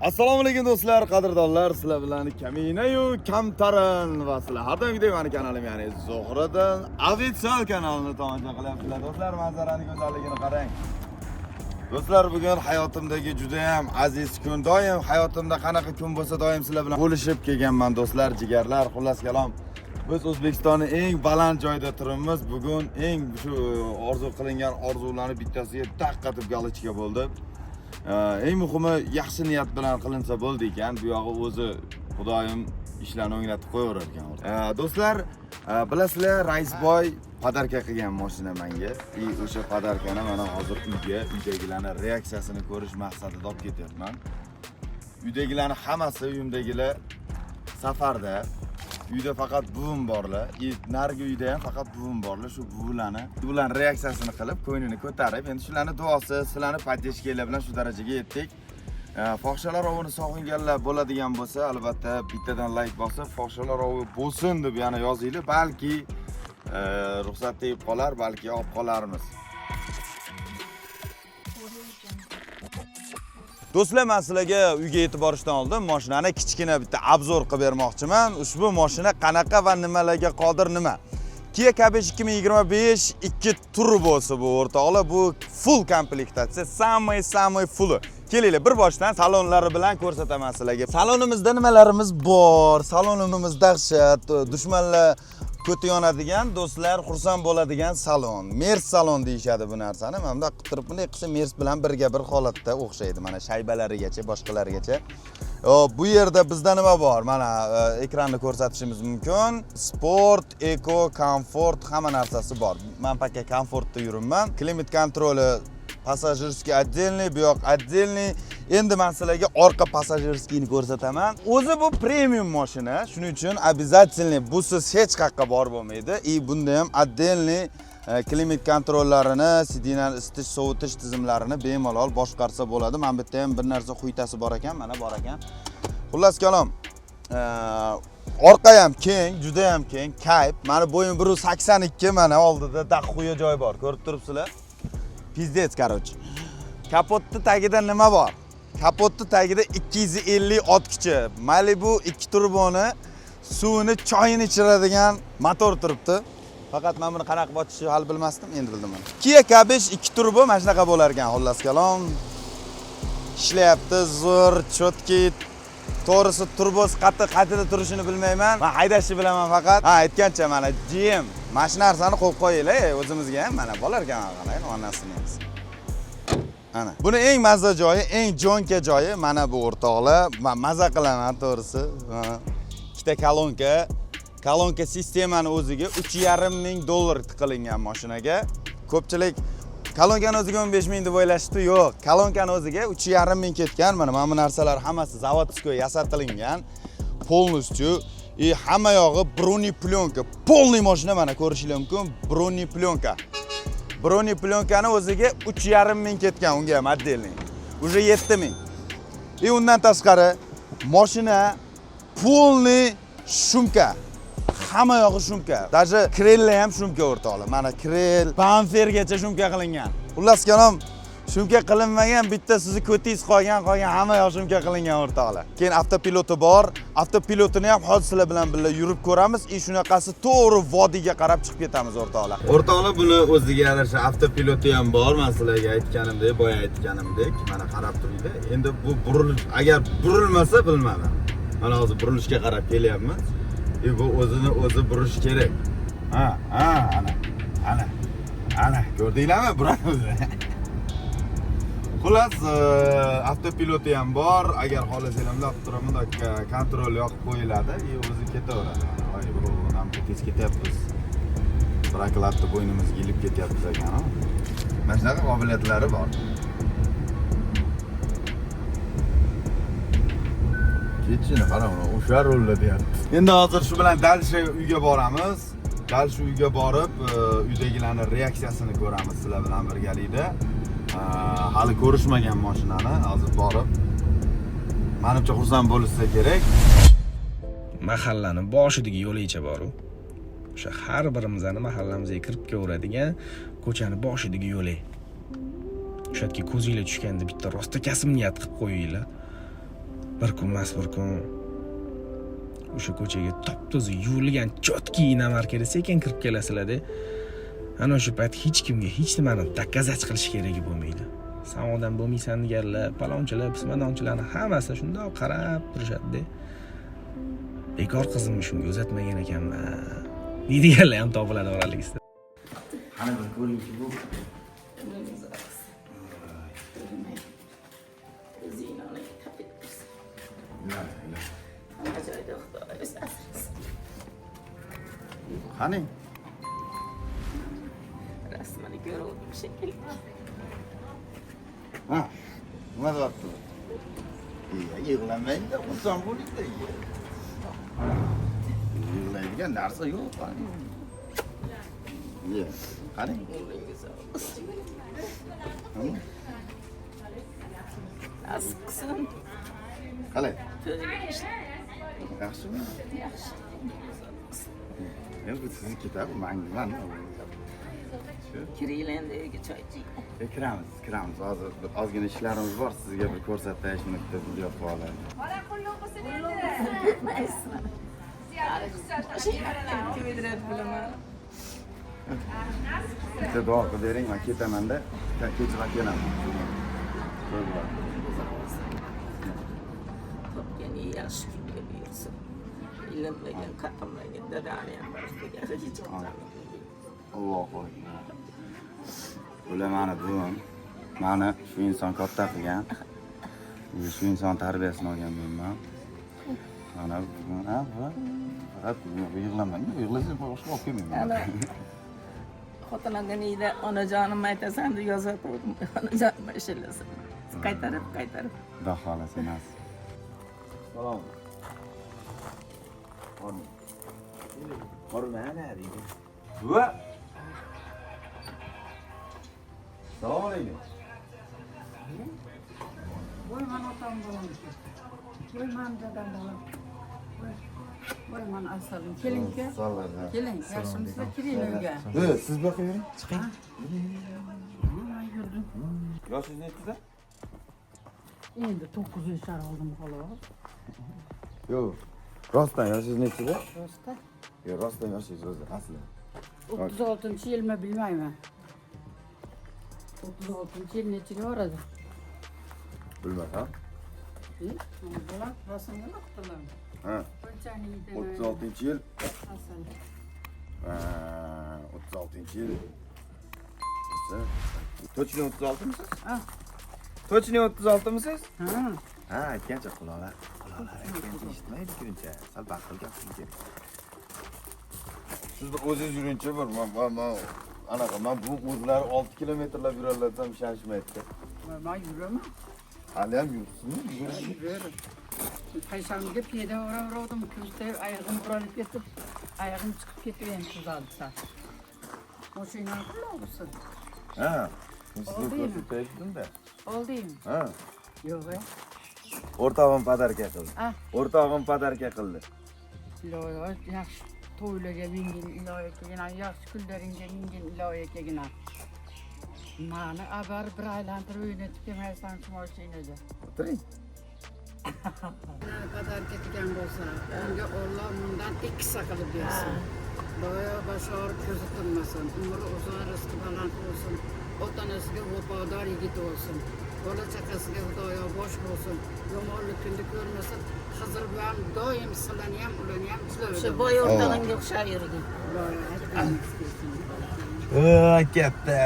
Assalomu alaykum do'stlar, qadrdonlar, sizlar bilan Kamina-yu Kamtarin va sizlar har doimgidek meni kanalim, ya'ni Zohriddin ofisial kanalini tomosha qilyapsizlar. Do'stlar, manzaraning go'zalligini qarang. Do'stlar, bugun hayotimdagi juda ham aziz kun, doim hayotimda qanaqa kun bo'lsa, doim sizlar bilan bo'lishib kelganman do'stlar, jigarlar, xullas kalom. Biz O'zbekistonning eng baland joyida turibmiz. Bugun eng shu orzu qilingan orzularning bittasiga taqqatib galochka bo'ldi. Eng muhimi yaxshi niyat bilan qilinsa bo'ldi ekan. Bu yog'i o'zi Xudoyim ishlarni o'nglatib qo'yaverar ekan. Do'stlar, bilasizlar, Raisboy podarka qilgan mashina menga. O'sha podarkani mana hozir uydagilarning reaksiyasini ko'rish maqsadida olib ketyapman. Uydagilarning hammasi, uyimdagilar safarda. Uyda faqat buvim borlar. Narigi uyda ham faqat buvim borlar. Shu buvilarni reaksiyasini qilib, ko'nglini ko'tarib, endi shularning duosi, sizlarning podдержкалар bilan shu darajaga yetdik. Fohishalar ovini sog'inganlar bo'ladigan bo'lsa, albatta bittadan like bosib, fohishalar ovi bo'lsin deb yana yozinglar. Balki ruxsat tegib qolar, balki olib qolarmiz. Do'stlar, men sizlarga uyga yetib borishdan oldin mashinani kichkina bitta obzor qilib bermoqchiman. Ushbu mashina qanaqa va nimalarga qodir nima? Kia Cabbage 2025 2 turbosi bu o'rtoqlar, bu full komplektatsiya, samay fulli. Kelinglar, bir boshdan salonlari bilan ko'rsataman sizlarga. Salonimizda nimalarimiz bor? Salonimiz dahshat, dushmanlar ko'ti yonadigan, do'stlar xursand bo'ladigan salon. Mers salon deyshadi bu narsani. Mana bunday qilib turib, bunday qilsa Mers bilan birga bir holatda o'xshaydi. Mana shaybalarigacha, boshqalarigacha. Bu yerda bizda nima bor? Mana ekranni ko'rsatishimiz mumkin. Sport, eko, komfort hamma narsasi bor. Men paka komfortda yuribman. Klimat kontroli passajirskiy отдельный, bu yoq отдельный. Endi men sizlarga orqa passajirskiyni ko'rsataman. O'zi bu premium mashina, shuning uchun обязательно busiz hech qayerga borib bo'lmaydi. Bunda ham отдельный klimat kontrollarini, sidinani isitish, sovutish tizimlarini bemalol boshqarsa bo'ladi. Men bitta ham bir narsa quytasi bor ekan, mana bor ekan. Xullas kalom, orqa ham keng, juda ham keng, kayf. Meni bo'yim 182, mana oldida daxuya joy bor, ko'rib turibsizlar. Pizdets, короче. Kapotning tagida nima bor? Kapotning tagida 250 ot kuchi Malibu 2 turboni suvni, choyini ichiradigan motor turibdi. Faqat men buni qanaqa botishni hali bilmasdim, endi bildim men. Kia Cabbage 2 turbo mana shunaqa bo'lar ekan, xullas kalom. Ishlayapti, zo'r, chotki. To'g'risi turbosi qatida turishini bilmayman. Men haydashni bilaman faqat. Aytgancha mana GM mana shu narsani qo'yib qo'yinglar, o'zimizga ham mana bo'lar ekan, qarang, onasini. Ana. Buni eng mazza joyi, eng jonka joyi mana bu o'rtoqlar. Men mazza qilaman to'g'risi. Ikkita kolonka sistemani o'ziga $3,500 tiqilingan mashinaga. Ko'pchilik kolonkani o'ziga 15,000 deb o'ylashdi. Yo'q, kolonkani o'ziga 3,500 ketgan. Mana bu narsalar hammasi zavodskiy yasatilgan. Polностью hamma yog'i broneplyonka. Полный mashina mana ko'rishingiz mumkin. Broneplyonka. Broneplyonkaning o'ziga 3,500 ketgan, unga ham отдельный. Уже 7,000. Undan tashqari mashina полный shumka. Hamma yog'i shumka. Даже krellar ham shumka o'rtoqlar. Mana krel, bamfergacha shumka qilingan. Xullas kalom, shumka qilinmagan, bitta sizni ko'tingiz qolgan hamma yoq shumka qilingan o'rtoqlar. Keyin avtopiloti bor. Avtopilotini ham hozir sizlar bilan birga yurib ko'ramiz. Shunaqasi to'g'ri vodiyga qarab chiqib ketamiz o'rtoqlar. O'rtoqlar, buni o'ziga yarasha avtopiloti ham bor. Men sizlarga aytganimdek, boya aytganimdek, mana qarab turinglar. Endi bu agar burilmasa bilmayman. Mana hozir burilishga qarab kelyapmiz. Bu o'zi burish kerak. Ana, ko'rdinglarmi? Burani. Xullas, avtopiloti ham bor. Agar xohlasanglar, bunda kontrol yoqib qo'yiladi, o'zi ketaveradi. Voy, bundan tez ketyapmiz. Braklatni bo'ynimizga ilib ketyapmiz ekan. Mana shunaqa qobiliyatlari bor. Ketishini qarang, o'sha rolda deyapti. Endi hozir shu bilan dal shu uyga boramiz. Dal shu uyga borib, uydagilarning reaksiyasini ko'ramiz sizlar bilan birgalikda. Hali ko'rishmagan mashinani hozir borib, menimcha xursand bo'lsa kerak. Mahallaning boshidagi yo'licha bor-ku. O'sha har birimizning mahallamizga kirib kelaveradigan ko'chaning boshidagi yo'li. O'sha yerga ko'zinglar tushganda bitta rosta kasm niyat qilib qo'yinglar. bir kun emas bir kun o'sha ko'chaga top-toza yuvilgan chotki inamarkada sekin kirib kelasizlar-da. Ana o'sha payt hech kimga hech nimani doказать qilish keragi bo'lmaydi. Sen odam bo'lmaysan deganlar, palonchilar, pismadonchilarni hammasi shundoq qarab turishadi-da. Bekor qizimni shunga uzatmagan ekanman. Deydiganlar ham topiladi oraligingizda. Qani bir ko'ringchi bu. Qani? Rasmini ko'rdim shekilli. Ha, nima deyapti? Yig'lamaydi, xursand bo'lingda. Yig'laydigan narsa yo'q. Qani? Asqsin. Qalay? Yaxshi. Yaxshimi? Yaxshi. Men bu sizni ketaman, mangman. Kiringlar uyga choy iching. Kiramiz. Hozir ozgina ishlarimiz bor, sizga bir ko'rsatishni deb yo'q qoladi. Bilaman. Bitta duo qilib bering, men ketaman-da, kechroq kelaman. Topgan yaxshi kunga buyursin. Ilmlagan, qatamlagan dadani ham baxtiga hech qachon. Allohu akbar. Bilaman buvim. Mani shu inson katta qilgan. Shu inson tarbiyasini olgan men. Mana faqat yig'laman. Yig'lasang boshqa olib kelmayman. Xotinlardan iyda onajonim aytasan deb yozatdim. Onajonim ishlasin. Qaytarib. Xudo xolasa emas. Salom. Mana deydi. Buva. Assalomu alaykum. Voyman otam bolam. Voyman dadam bolam. Voyman asalim. Keling-ki. Salomlar. Keling, yaxshimisiz? Kiring uyga. Siz boqavering. Chiqing. Ha, yurdim. Yoshingiz nechida? Endi 9 yoshlar oldim xolos. Yo'q. Rostdan yoshingiz nechida? Rosta. Yo'q, rostdan yoshingiz o'zi asli. 36-yilmi bilmayman. 36-yil nechiga boradi? Bilmasam. Bolam rasmga naqdlar. Ha. Qanchalik 36-yil. asal. 36-yil. Точно 36-misiz? Ha. Точно 36-misiz? Ha. Ha, aytgancha quloqlar aytgancha eshitmaydi ko'rincha. Sal baqirib gapirib. Siz o'zingiz yuringchi bir men bu o'zlari 6 kilometrlab yuralarsam ishonishmaydi. Men yuraman. Hali ham yursinmi? Yuraman. Qaysamga piyada o'radim, kunta oyog'im buralib ketib, oyog'im chiqib ketib endi tuzaldi. Mashina qilmoqsiz. Ha. Sizni ko'rsataydim-da. Oldingmi? Ha. Yo'q. O'rtog'im podarka qildi. Ah. O'rtog'im podarka qildi. Iloyo yaxshi to'ylarga mingin iloyo kelgan, yaxshi kunlaringga mingin iloyo kelgan. Mani abar bir aylantirib o'ynatib kelmaysan shu mashinaga. O'tiring. Qadar ketgan bo'lsa, unga Alloh bundan 2 qilib bersin. Boya bashor ko'zi tinmasin, umri uzun, rizqi baland bo'lsin, ota-onasiga vafodor yigit bo'lsin. Bola chaqasiga xudoyo bosh bo'lsin. Yomonlik kunda ko'rmasa, Xizr bilan doim silani ham, ularni ham O'sha chiqaradi. boy o'rtog'ingga o'xshab yurdi. Katta.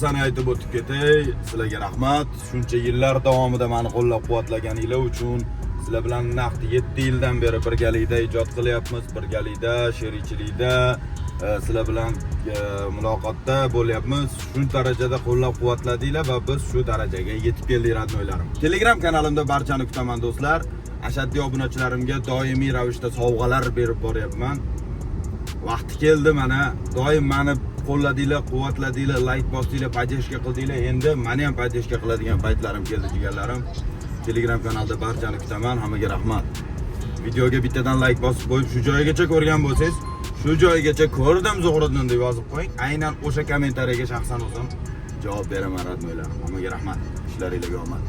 Sana aytib o'tib ketay, sizlarga rahmat. Shuncha yillar davomida meni qo'llab-quvvatlaganinglar uchun sizlar bilan naqd 7 yildan beri birgalikda ijod qilyapmiz, birgalikda sherikchilikda Sizlar bilan muloqotda bo'lyapmiz. Shu darajada qo'llab-quvvatladinglar va biz shu darajaga yetib keldik, radnoylarim. Telegram kanalimda barchani kutaman do'stlar. Ashaddiy obunachilarimga doimiy ravishda sovg'alar berib boryapman. Vaqti keldi mana, doim meni qo'lladinglar, quvvatladinglar, like bosdinglar, podдержка qildinglar. Endi meni ham podдержка qiladigan paytlarim keldi, jigarlarim. Telegram kanalda barchani kutaman. Hammaga rahmat. Videoga bittadan like bosib qo'yib, shu joyigacha ko'rgan bo'lsangiz, shu joyigacha ko'rdim Zuhriddin deb yozib qo'ying. Aynan o'sha kommentariyaga shaxsan o'zim javob beraman, radnoylar. Hammaga rahmat. Ishlaringizga omad.